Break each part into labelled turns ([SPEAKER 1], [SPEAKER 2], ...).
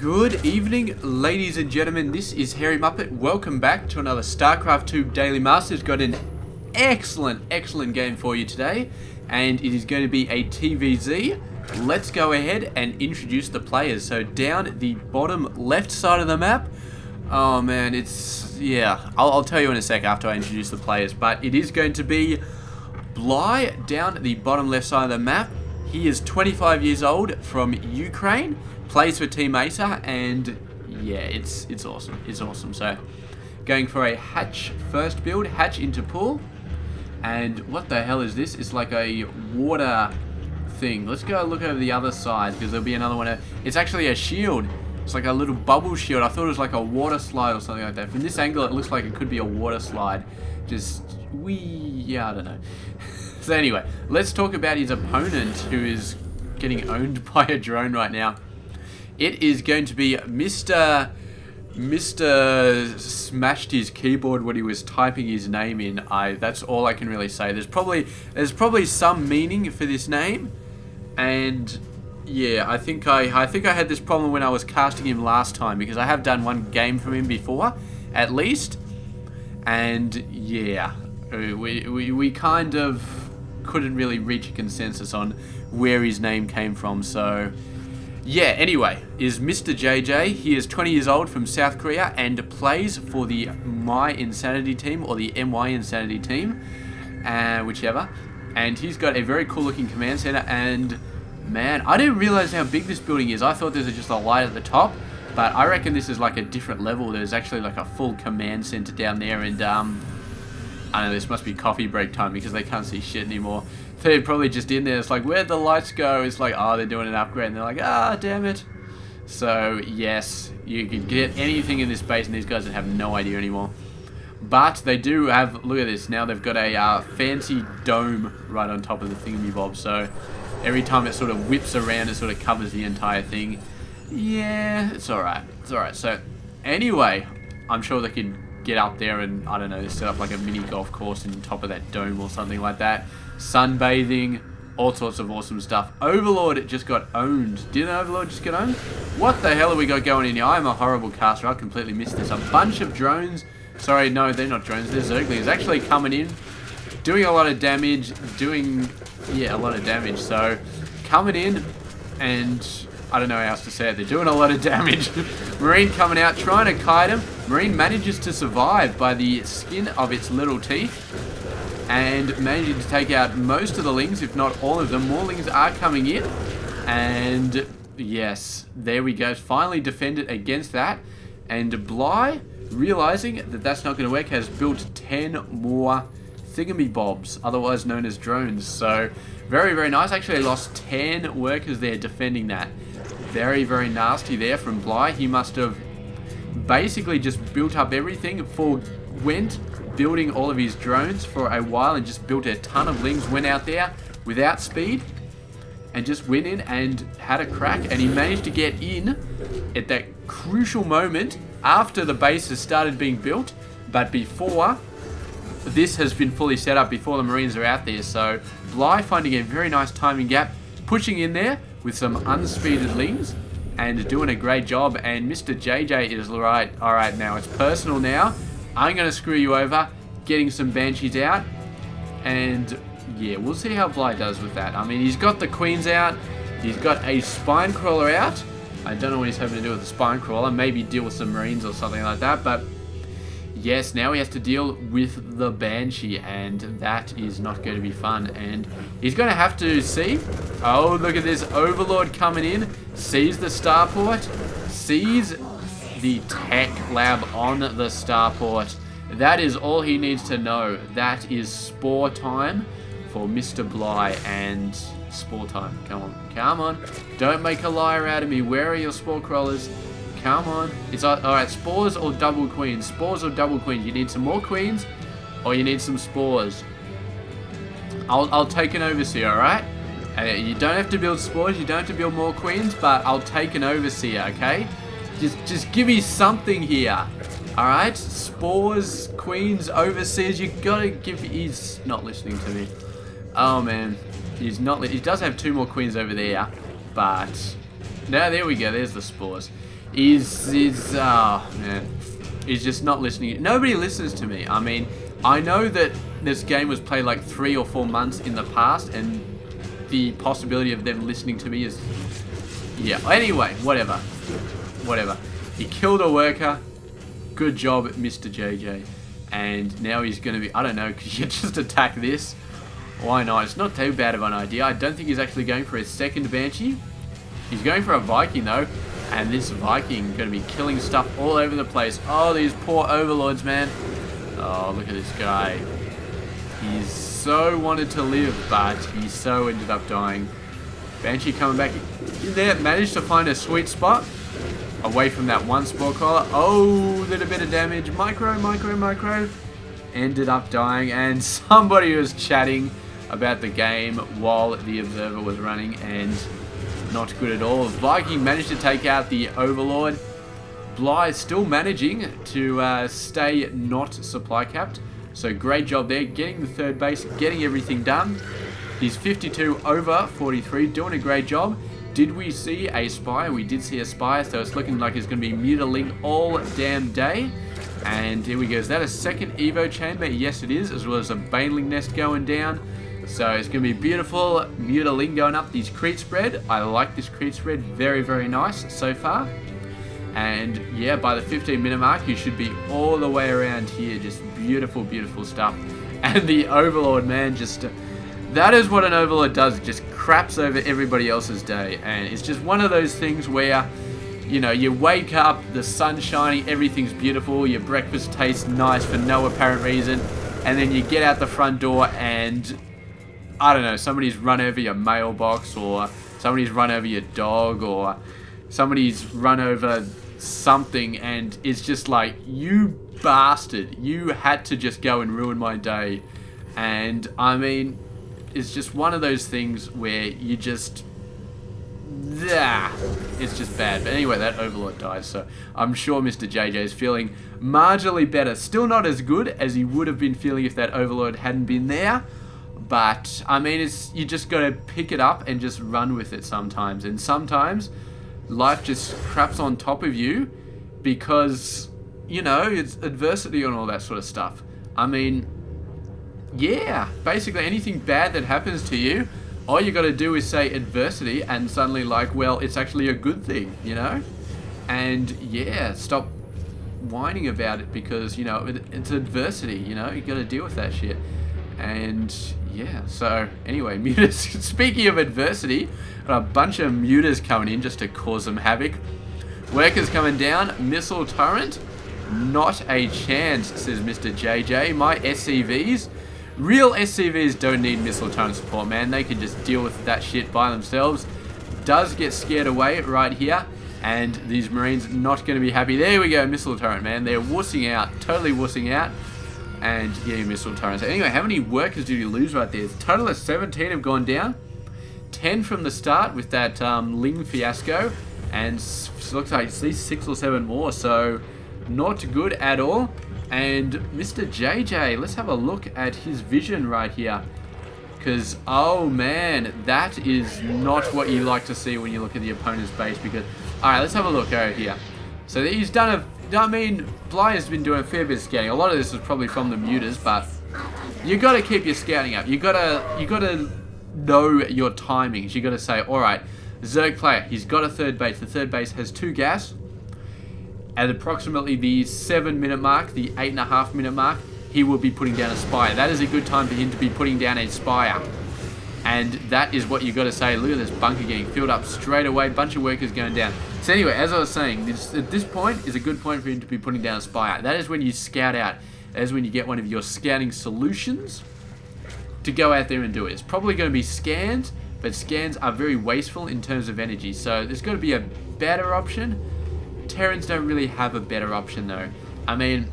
[SPEAKER 1] Good evening, ladies and gentlemen. This is Harry Muppet. Welcome back to another Starcraft 2 Daily Masters. Got an excellent game for you today, and it is going to be a TvZ. Let's go ahead and introduce the players. So down the bottom left side of the map, oh man, I'll tell you in a sec after I introduce the players, but it is going to be Bly down the bottom left side of the map. He is 25 years old, from Ukraine, plays for Team Acer, and yeah, it's awesome. It's awesome. So going for a hatch first build, hatch into pool. And what the hell is this? It's like a water thing. Let's go look over the other side, because there'll be another one. It's actually a shield. It's like a little bubble shield. I thought it was like a water slide or something like that. From this angle, it looks like it could be a water slide. Yeah, I don't know. So anyway, let's talk about his opponent, who is getting owned by a drone right now. It is going to be Mr. smashed his keyboard when he was typing his name in. That's all I can really say. There's probably some meaning for this name, and yeah, I think I had this problem when I was casting him last time, because I have done one game from him before, at least, and yeah, we kind of couldn't really reach a consensus on where his name came from. So yeah, anyway, is Mr. JJ. He is 20 years old, from South Korea, and plays for the My Insanity team, or the MY Insanity team, whichever. And he's got a very cool looking command center, and man, I didn't realize how big this building is. I thought this was just a light at the top, but I reckon this is like a different level. There's actually like a full command center down there, and I don't know, this must be coffee break time, because they can't see shit anymore. They're probably just in there. It's like, where'd the lights go? It's like, oh, they're doing an upgrade, and they're like, ah, damn it. So yes, you can get anything in this base, and these guys have no idea anymore. But they do have, look at this, now they've got a fancy dome right on top of the thingamabob, so every time it sort of whips around, it sort of covers the entire thing. Yeah, it's alright. It's alright. So anyway, I'm sure they can get up there and, I don't know, set up like a mini golf course on top of that dome or something like that. Sunbathing, all sorts of awesome stuff. Overlord just got owned. Didn't Overlord just get owned? What the hell have we got going in here? I'm a horrible caster. I completely missed this. A bunch of drones. Sorry, no, they're not drones. They're Zerglings actually coming in, doing a lot of damage, a lot of damage. So coming in, and I don't know how else to say it. They're doing a lot of damage. Marine coming out, trying to kite him. Marine manages to survive by the skin of its little teeth, and managing to take out most of the lings, if not all of them. More lings are coming in, and yes, there we go. Finally defended against that, and Bly, realizing that that's not going to work, has built 10 more thingamybobs, otherwise known as drones. So very, very nice. Actually, I lost 10 workers there defending that. Very, very nasty there from Bly. He must have basically just built up everything, went building all of his drones for a while, and just built a ton of lings, went out there without speed and just went in and had a crack, and he managed to get in at that crucial moment after the base has started being built, but before this has been fully set up, before the Marines are out there. So Bly finding a very nice timing gap, pushing in there with some unspeeded lings, and doing a great job. And Mr. JJ is right. Alright, now it's personal now. I'm going to screw you over, getting some Banshees out, and yeah, we'll see how Bly does with that. I mean, he's got the Queens out, he's got a Spine Crawler out. I don't know what he's hoping to do with the Spine Crawler, maybe deal with some Marines or something like that, but yes, now he has to deal with the Banshee, and that is not going to be fun. And he's going to have to see, oh, look at this, Overlord coming in, sees the starport, sees the tech lab on the starport. That is all he needs to know. That is spore time for Mr. Bly, and spore time. Come on, come on. Don't make a liar out of me. Where are your spore crawlers? Come on. It's alright, spores or double queens? Spores or double queens? You need some more queens, or you need some spores? I'll take an overseer, alright? You don't have to build spores, you don't have to build more queens, but I'll take an overseer, okay? Just give me something here. Alright? Spores, queens, overseers, you gotta give... He's not listening to me. Oh man. He's not... He does have 2 more queens over there, but... Now, there we go. There's the spores. Oh man, he's just not listening. Nobody listens to me. I mean, I know that this game was played like 3 or 4 months in the past, and the possibility of them listening to me is, yeah. Anyway, whatever. He killed a worker. Good job, Mr. JJ. And now he's going to be, I don't know, could you just attack this? Why not? It's not too bad of an idea. I don't think he's actually going for a second Banshee. He's going for a Viking though. And this Viking going to be killing stuff all over the place. Oh, these poor overlords, man. Oh, look at this guy. He's so wanted to live, but he so ended up dying. Banshee coming back in there. Managed to find a sweet spot. Away from that one spore collar. Oh, did a bit of damage. Micro. Ended up dying. And somebody was chatting about the game while the observer was running. And not good at all. Viking managed to take out the Overlord. Bly still managing to stay not supply capped. So great job there. Getting the third base. Getting everything done. He's 52 over 43. Doing a great job. Did we see a Spire? We did see a Spire, so it's looking like it's going to be Mutalisk all damn day. And here we go. Is that a second Evo chamber? Yes, it is, as well as a Baneling nest going down. So it's going to be beautiful. Mutalisk going up. These Crete spread. I like this Crete spread. Very, very nice so far. And yeah, by the 15-minute mark, you should be all the way around here. Just beautiful, beautiful stuff. And the Overlord, man, just... that is what an Overlord does. It just craps over everybody else's day. And it's just one of those things where, you know, you wake up, the sun's shining, everything's beautiful, your breakfast tastes nice for no apparent reason, and then you get out the front door and, I don't know, somebody's run over your mailbox, or somebody's run over your dog, or somebody's run over something, and it's just like, you bastard, you had to just go and ruin my day. And, I mean... it's just one of those things where you just... it's just bad. But anyway, that Overlord dies, so I'm sure Mr. JJ is feeling marginally better. Still not as good as he would have been feeling if that Overlord hadn't been there. But, I mean, you just got to pick it up and just run with it sometimes. And sometimes, life just craps on top of you because, you know, it's adversity and all that sort of stuff. I mean... yeah, basically anything bad that happens to you, all you got to do is say adversity and suddenly like, well, it's actually a good thing, you know? And yeah, stop whining about it because, you know, it's adversity, you know? You got to deal with that shit. And yeah, so anyway, mutas. Speaking of adversity, got a bunch of mutas coming in just to cause some havoc. Workers coming down, missile turret. Not a chance, says Mr. JJ. My SCVs... real SCVs don't need missile turret support, man. They can just deal with that shit by themselves. Does get scared away right here. And these Marines not going to be happy. There we go, missile turret, man. They're wussing out. Totally wussing out. And getting missile turrets. Anyway, how many workers did you lose right there? A total of 17 have gone down. 10 from the start with that Ling fiasco. And it looks like at least 6 or 7 more. So, not good at all. And Mr. JJ, let's have a look at his vision right here. Because, oh man, that is not what you like to see when you look at the opponent's base. Because, alright, let's have a look over here. So he's done I mean, Bly has been doing a fair bit of scouting. A lot of this is probably from the mutas, but you got to keep your scouting up. You got to know your timings. You got to say, alright, Zerg player, he's got a third base. The third base has 2 gas. At approximately the 7-minute mark, the 8.5-minute mark, he will be putting down a Spire. That is a good time for him to be putting down a Spire. And that is what you got to say. Look at this bunker getting filled up straight away. Bunch of workers going down. So anyway, as I was saying, at this point is a good point for him to be putting down a Spire. That is when you scout out. That is when you get one of your scouting solutions to go out there and do it. It's probably going to be scans, but scans are very wasteful in terms of energy. So there's got to be a better option. Terrans don't really have a better option though. I mean,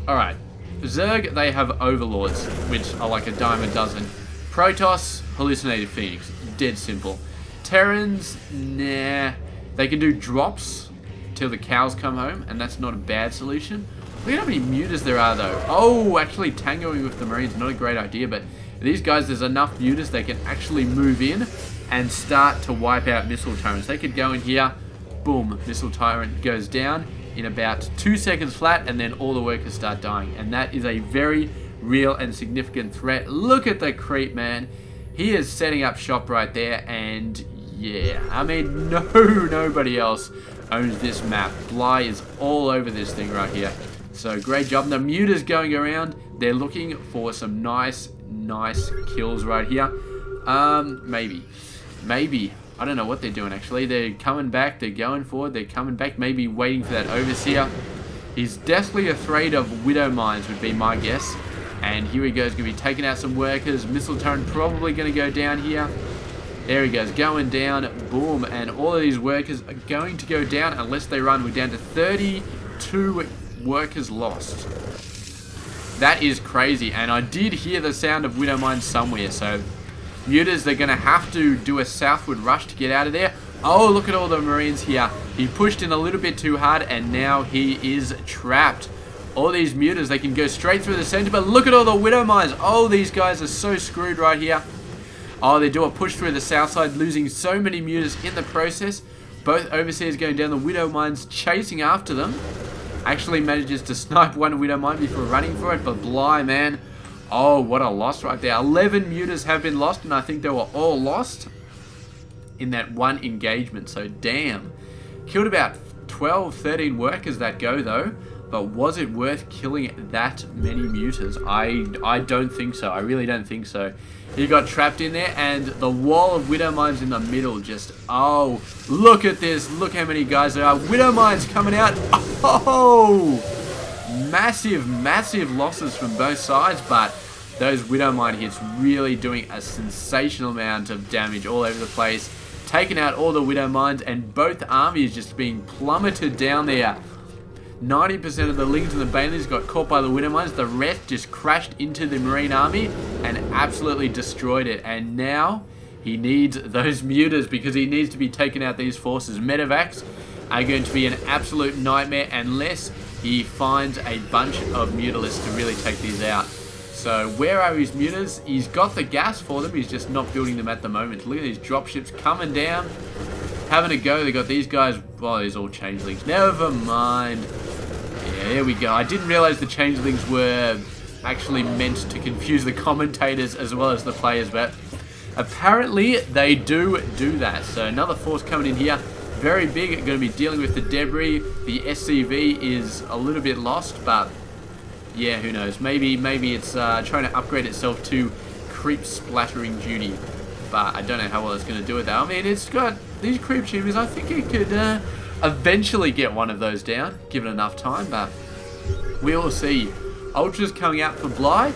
[SPEAKER 1] alright. Zerg, they have Overlords, which are like a dime a dozen. Protoss, Hallucinated Phoenix. Dead simple. Terrans, nah. They can do drops till the cows come home, and that's not a bad solution. Look at how many mutas there are though. Oh, actually tangoing with the Marines, not a great idea, but these guys, there's enough mutas they can actually move in and start to wipe out missile turrets. They could go in here, boom, missile tyrant goes down in about 2 seconds flat, and then all the workers start dying. And that is a very real and significant threat. Look at the creep, man. He is setting up shop right there, and yeah, I mean, nobody else owns this map. Bly is all over this thing right here. So great job. The muters going around. They're looking for some nice kills right here. Maybe. I don't know what they're doing, actually. They're coming back. They're going forward. They're coming back. Maybe waiting for that overseer. He's deathly afraid of widow mines, would be my guess. And here he goes. Going to be taking out some workers. Missile turret probably going to go down here. There he goes. Going down. Boom. And all of these workers are going to go down unless they run. We're down to 32 workers lost. That is crazy. And I did hear the sound of widow mines somewhere. So muters, they're going to have to do a southward rush to get out of there. Oh, look at all the Marines here. He pushed in a little bit too hard, and now he is trapped. All these muters, they can go straight through the center, but look at all the widow mines. Oh, these guys are so screwed right here. Oh, they do a push through the south side, losing so many muters in the process. Both overseers going down, the widow mines chasing after them. Actually manages to snipe one widow mine before running for it, but Bly, man. Oh, what a loss right there. 11 muters have been lost, and I think they were all lost in that one engagement. So, damn. Killed about 12, 13 workers that go, though. But was it worth killing that many muters? I don't think so. I really don't think so. He got trapped in there, and the wall of widow mines in the middle just... Oh, look at this. Look how many guys there are. Widow mines coming out. Oh! Massive losses from both sides, but those widow mine hits really doing a sensational amount of damage all over the place. Taking out all the widow mines, and both armies just being plummeted down there. 90% of the Lings and the Banelings got caught by the widow mines. The rest just crashed into the Marine army and absolutely destroyed it. And now he needs those muters because he needs to be taking out these forces. Medevacs are going to be an absolute nightmare unless he finds a bunch of Mutalisks to really take these out. So where are his muters? He's got the gas for them. He's just not building them at the moment. Look at these dropships coming down. Having a go. They got these guys. Well, these all changelings. Never mind. Yeah, there we go. I didn't realize the changelings were actually meant to confuse the commentators as well as the players, but apparently they do that. So another force coming in here. Very big. Going to be dealing with the debris. The SCV is a little bit lost, but yeah, who knows? Maybe it's trying to upgrade itself to creep splattering duty, but I don't know how well it's going to do it though. I mean, it's got these creep tubers. I think it could eventually get one of those down, given enough time, but we will see. Ultras coming out for Bly,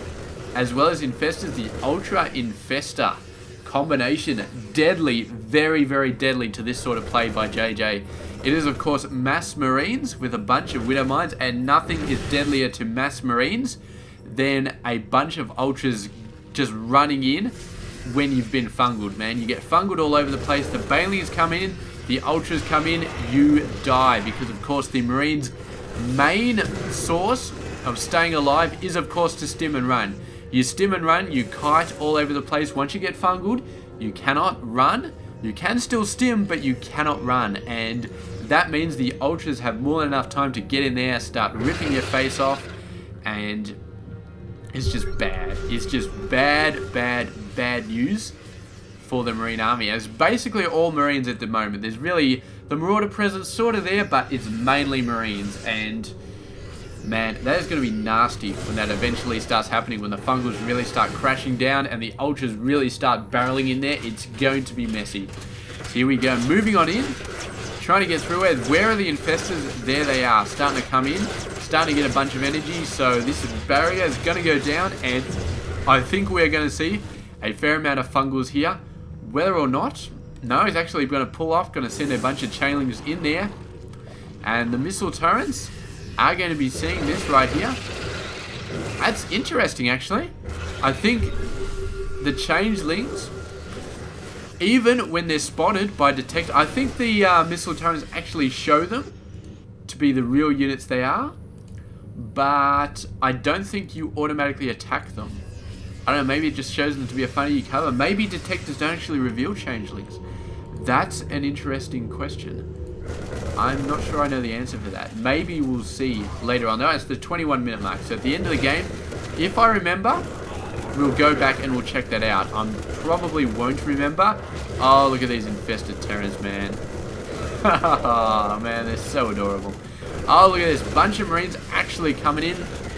[SPEAKER 1] as well as Infestors. The Ultra Infestor combination, deadly, very deadly to this sort of play by JJ. It is, of course, mass Marines with a bunch of widow mines, and nothing is deadlier to mass Marines than a bunch of Ultras just running in when you've been fungled, man. You get fungled all over the place. The Banelings come in, the Ultras come in, you die, because, of course, the Marines' main source of staying alive is, of course, to stim and run. You stim and run, you kite all over the place. Once you get fungled, you cannot run. You can still stim, but you cannot run, and that means the Ultras have more than enough time to get in there, start ripping your face off, and it's just bad. It's just bad news for the Marine Army. It's basically all Marines at the moment. There's really the Marauder presence sort of there, but it's mainly Marines, and man, that is going to be nasty when that eventually starts happening, when the Fungals really start crashing down and the Ultras really start barreling in there. It's going to be messy. So here we go, moving on in, trying to get through it. Where are the Infestors? There they are, starting to come in, starting to get a bunch of energy. So this barrier is going to go down, and I think we're going to see a fair amount of Fungals here. Whether or not, no, he's actually going to pull off, going to send a bunch of Chainlings in there. And the missile turrets are going to be seeing this right here. That's interesting, actually. I think the changelings, even when they're spotted by detect, I think the missile turrets actually show them to be the real units they are, but I don't think you automatically attack them. I don't know, maybe it just shows them to be a funny cover. Maybe detectors don't actually reveal changelings. That's an interesting question. I'm not sure I know the answer for that. Maybe we'll see later on. No, it's the 21-minute mark. So at the end of the game, if I remember, we'll go back and we'll check that out. I probably won't remember. Oh, look at these infested Terrans, man. Oh, man, they're so adorable. Oh, look at this. Bunch of Marines actually coming in.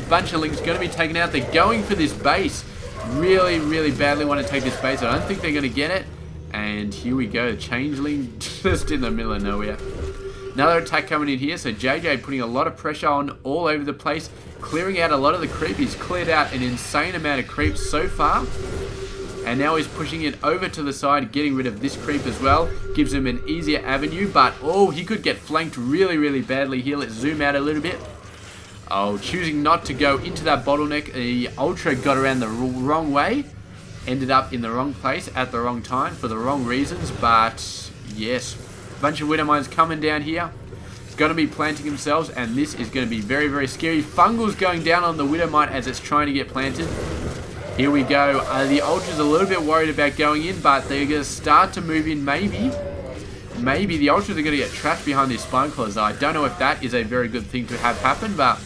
[SPEAKER 1] Bunch of Lings going to be taken out. They're going for this base. Really, really badly want to take this base. I don't think they're going to get it. And here we go. Changeling just in the middle of nowhere. Another attack coming in here. So JJ putting a lot of pressure on all over the place. Clearing out a lot of the creep. He's cleared out an insane amount of creep so far. And now he's pushing it over to the side, getting rid of this creep as well. Gives him an easier avenue, but oh, he could get flanked really, really badly here. Let's zoom out a little bit. Oh, choosing not to go into that bottleneck. The Ultra got around the wrong way. Ended up in the wrong place at the wrong time for the wrong reasons, but yes. A bunch of Widow Mines coming down here. It's going to be planting themselves, and this is going to be very, very scary. Fungal's going down on the Widow Mine as it's trying to get planted. Here we go. The Ultra's a little bit worried about going in, but they're going to start to move in, maybe. Maybe the Ultras are going to get trapped behind these Spine Claws. I don't know if that is a very good thing to have happen, but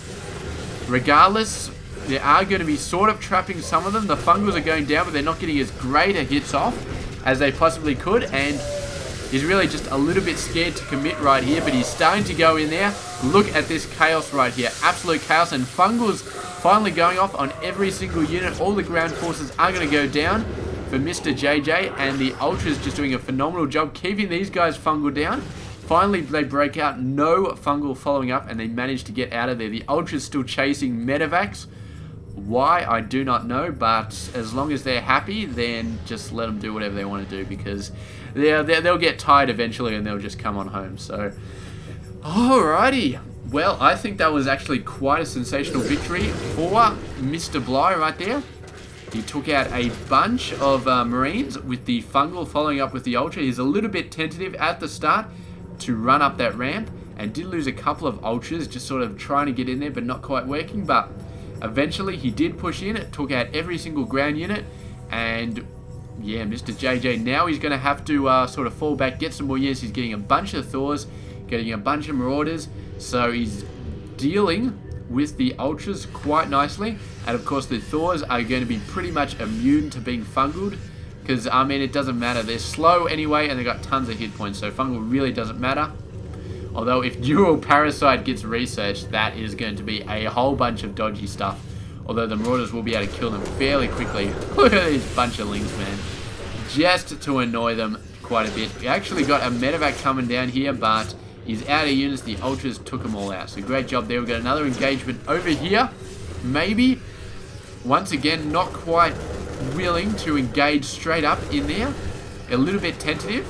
[SPEAKER 1] regardless, they are going to be sort of trapping some of them. The Fungals are going down, but they're not getting as great a hits off as they possibly could, and he's really just a little bit scared to commit right here, but he's starting to go in there. Look at this chaos right here. Absolute chaos, and Fungals finally going off on every single unit. All the ground forces are going to go down for Mr. JJ, and the Ultras just doing a phenomenal job keeping these guys Fungal down. Finally, they break out. No Fungal following up, and they manage to get out of there. The Ultras still chasing Medivacs. Why, I do not know, but as long as they're happy, then just let them do whatever they want to do, because they'll get tired eventually and they'll just come on home. So, alrighty. Well, I think that was actually quite a sensational victory for Mr. Bly right there. He took out a bunch of Marines with the Fungal following up with the Ultra. He's a little bit tentative at the start to run up that ramp, and did lose a couple of Ultras just sort of trying to get in there but not quite working, but eventually he did push in. It took out every single ground unit, and yeah, Mr. JJ now he's going to have to sort of fall back, get some more units. He's getting a bunch of Thors, getting a bunch of Marauders, so he's dealing with the Ultras quite nicely. And of course the Thors are going to be pretty much immune to being fungled, because I mean it doesn't matter, they're slow anyway and they've got tons of hit points, so fungal really doesn't matter. Although if Dual Parasite gets researched, that is going to be a whole bunch of dodgy stuff. Although the Marauders will be able to kill them fairly quickly. Look at this bunch of Lings, man. Just to annoy them quite a bit. We actually got a Medivac coming down here, but he's out of units. The Ultras took them all out. So great job there. We've got another engagement over here. Maybe. Once again, not quite willing to engage straight up in there. A little bit tentative.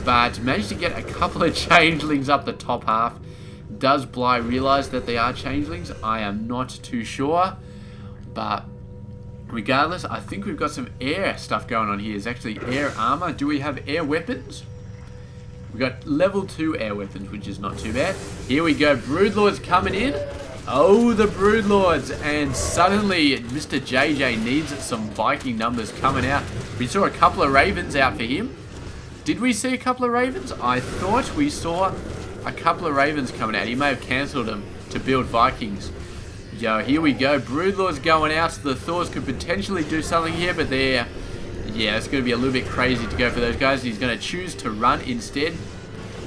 [SPEAKER 1] But managed to get a couple of changelings up the top half. Does Bly realise that they are changelings? I am not too sure. But regardless, I think we've got some air stuff going on here. There's actually air armor. Do we have air weapons? We've got level 2 air weapons, which is not too bad. Here we go. Broodlords coming in. Oh, the Broodlords. And suddenly, Mr. JJ needs some Viking numbers coming out. We saw a couple of Ravens out for him. Did we see a couple of Ravens? I thought we saw a couple of Ravens coming out. He may have cancelled them to build Vikings. Yo, here we go. Broodlords going out. So the Thors could potentially do something here, but they're... yeah, it's going to be a little bit crazy to go for those guys. He's going to choose to run instead.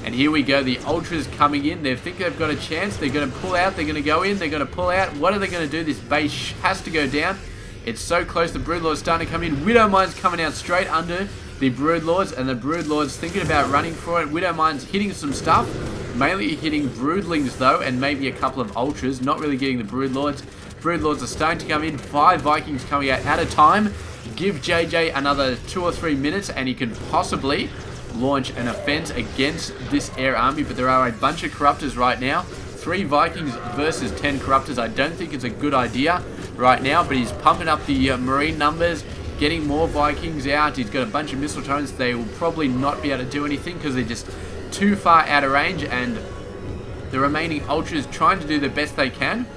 [SPEAKER 1] And here we go. The Ultras coming in. They think they've got a chance. They're going to pull out. They're going to go in. They're going to pull out. What are they going to do? This base has to go down. It's so close. The Broodlords starting to come in. Widow Mine's coming out straight under the Broodlords, and the Broodlords thinking about running for it. Widow Mine's hitting some stuff. Mainly hitting Broodlings though, and maybe a couple of Ultras. Not really getting the Broodlords. Broodlords are starting to come in. 5 Vikings coming out at a time. Give JJ another 2 or 3 minutes and he can possibly launch an offense against this air army, but there are a bunch of Corruptors right now. 3 Vikings versus 10 Corruptors. I don't think it's a good idea right now, but he's pumping up the Marine numbers, getting more Vikings out. He's got a bunch of missile turrets. They will probably not be able to do anything because they're just too far out of range, and the remaining Ultras trying to do the best they can.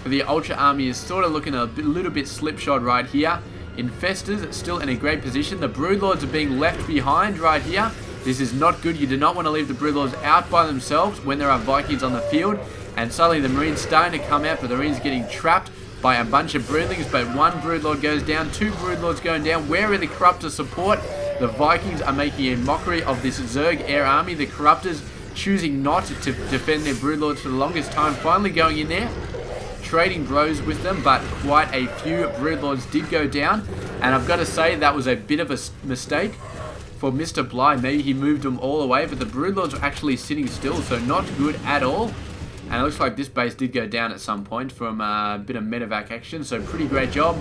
[SPEAKER 1] But the Ultra army is sort of looking a little bit slipshod right here. Infestors still in a great position. The Broodlords are being left behind right here. This is not good. You do not want to leave the Broodlords out by themselves when there are Vikings on the field. And suddenly the Marine's starting to come out, but the Marine's getting trapped by a bunch of Broodlings. But one Broodlord goes down, two Broodlords going down. Where are the Corruptor support? The Vikings are making a mockery of this Zerg air army. The Corruptors choosing not to defend their Broodlords for the longest time. Finally going in there, trading blows with them, but quite a few Broodlords did go down. And I've got to say, that was a bit of a mistake for Mr. Bly. Maybe he moved them all away, but the Broodlords were actually sitting still, so not good at all. And it looks like this base did go down at some point from a bit of medevac action, so pretty great job.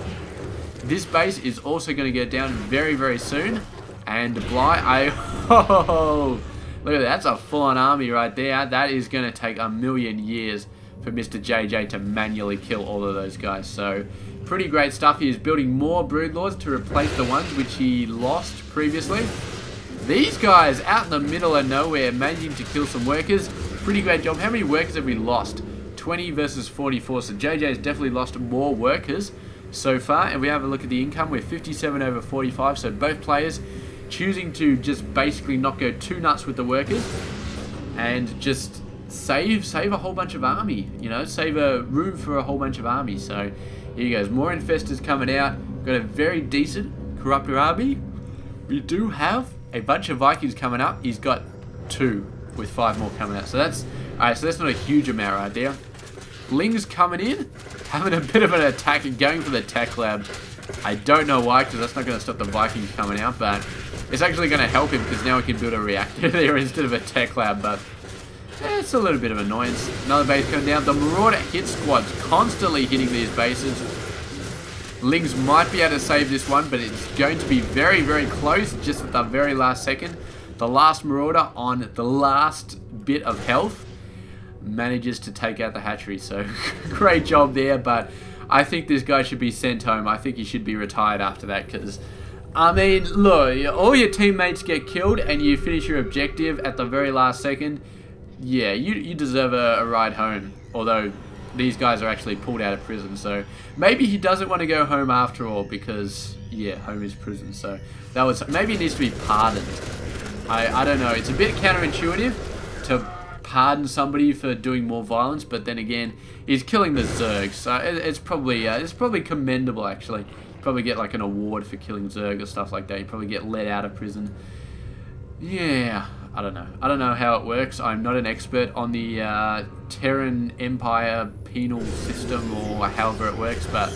[SPEAKER 1] This base is also going to go down very, very soon. And Bly, oh, look at that. That's a full-on army right there. That is going to take a million years for Mr. JJ to manually kill all of those guys. So, pretty great stuff. He is building more Broodlords to replace the ones which he lost previously. These guys out in the middle of nowhere managing to kill some workers. Pretty great job. How many workers have we lost? 20 versus 44. So JJ has definitely lost more workers so far. And we have a look at the income. We're 57 over 45. So both players choosing to just basically not go too nuts with the workers and just save a whole bunch of army. You know, save a room for a whole bunch of army. So here goes. More infestors coming out. Got a very decent Corruptor army. We do have a bunch of Vikings coming up. He's got 2 with 5 more coming out. So that's alright, so that's not a huge amount right there. Ling's coming in, having a bit of an attack and going for the tech lab. I don't know why, because that's not going to stop the Vikings coming out, but it's actually going to help him because now we can build a reactor there instead of a tech lab, but it's a little bit of annoyance. Another base coming down. The Marauder hit squad's constantly hitting these bases. Lings might be able to save this one, but it's going to be very, very close just at the very last second. The last Marauder on the last bit of health manages to take out the hatchery. So great job there, but I think this guy should be sent home. I think he should be retired after that because, I mean, look, all your teammates get killed and you finish your objective at the very last second. Yeah, you deserve a ride home. Although these guys are actually pulled out of prison, so maybe he doesn't want to go home after all because, yeah, home is prison. So that was, maybe he needs to be pardoned. I don't know. It's a bit counterintuitive to pardon somebody for doing more violence, but then again, he's killing the Zerg, so it's probably commendable actually. Probably get like an award for killing Zerg or stuff like that. You probably get let out of prison. Yeah, I don't know. I don't know how it works. I'm not an expert on the Terran Empire penal system or however it works, but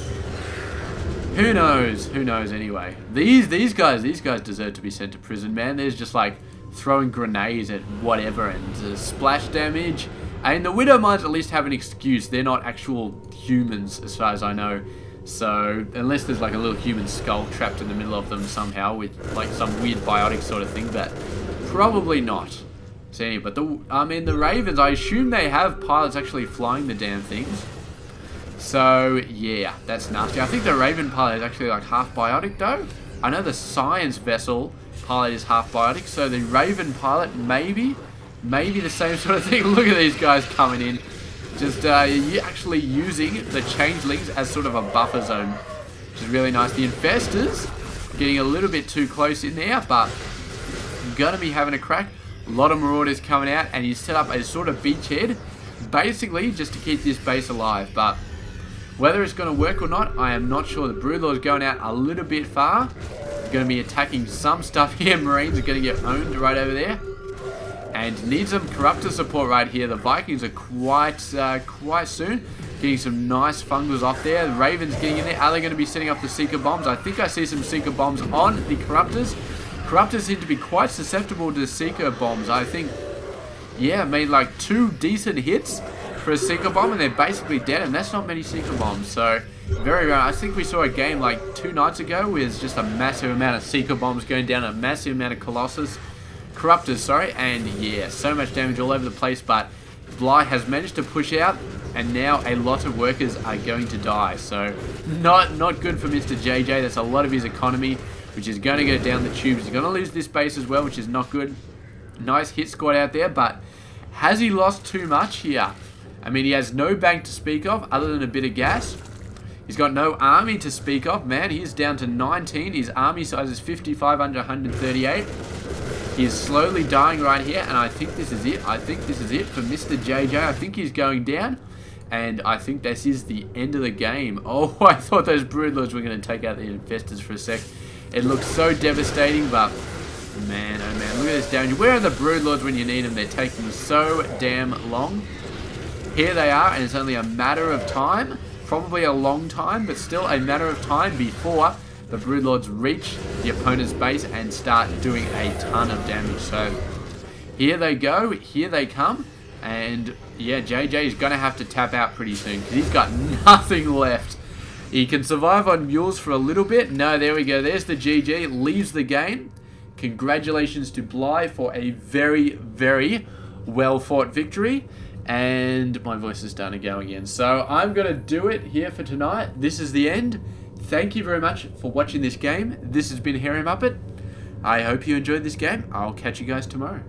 [SPEAKER 1] who knows? Who knows anyway? These guys deserve to be sent to prison, man. There's just like throwing grenades at whatever and splash damage. And the Widow Mines at least have an excuse. They're not actual humans as far as I know. So unless there's like a little human skull trapped in the middle of them somehow with like some weird biotic sort of thing, but probably not. So anyway, but the Ravens, I assume they have pilots actually flying the damn things. So, yeah, that's nasty. I think the Raven pilot is actually like half biotic though. I know the Science vessel pilot is half biotic, so the Raven pilot maybe the same sort of thing. Look at these guys coming in. Just actually using the changelings as sort of a buffer zone, which is really nice. The infestors getting a little bit too close in there, but gonna be having a crack. A lot of Marauders coming out, and he's set up a sort of beachhead, basically just to keep this base alive, but whether it's going to work or not, I am not sure. The Broodlord's going out a little bit far. They're going to be attacking some stuff here. Marines are going to get owned right over there. And need some Corruptor support right here. The Vikings are quite soon getting some nice fungals off there. The Ravens getting in there. Are they going to be setting up the Seeker bombs? I think I see some Seeker bombs on the Corruptors. Corruptors seem to be quite susceptible to Seeker bombs. I think, yeah, made like 2 decent hits for a Seeker bomb and they're basically dead, and that's not many Seeker bombs, so very rare. I think we saw a game like 2 nights ago with just a massive amount of Seeker bombs going down, a massive amount of Corruptors, sorry, and yeah, so much damage all over the place, but Bly has managed to push out, and now a lot of workers are going to die, so not good for Mr. JJ. That's a lot of his economy, which is going to go down the tubes. He's going to lose this base as well, which is not good. Nice hit squad out there, but has he lost too much here? I mean, he has no bank to speak of other than a bit of gas. He's got no army to speak of. Man, he is down to 19. His army size is 55 under 138. He is slowly dying right here, and I think this is it. I think this is it for Mr. JJ. I think he's going down, and I think this is the end of the game. Oh, I thought those Broodlords were going to take out the Infestors for a sec. It looks so devastating, but man, oh man, look at this damage. Where are the Broodlords when you need them? They're taking so damn long. Here they are, and it's only a matter of time, probably a long time, but still a matter of time before the Broodlords reach the opponent's base and start doing a ton of damage. So here they go, here they come, and yeah, JJ is going to have to tap out pretty soon because he's got nothing left. He can survive on mules for a little bit. No, there we go. There's the GG, leaves the game. Congratulations to Bly for a very, very well-fought victory. And my voice is starting to go again. So I'm going to do it here for tonight. This is the end. Thank you very much for watching this game. This has been Hairy Muppet. I hope you enjoyed this game. I'll catch you guys tomorrow.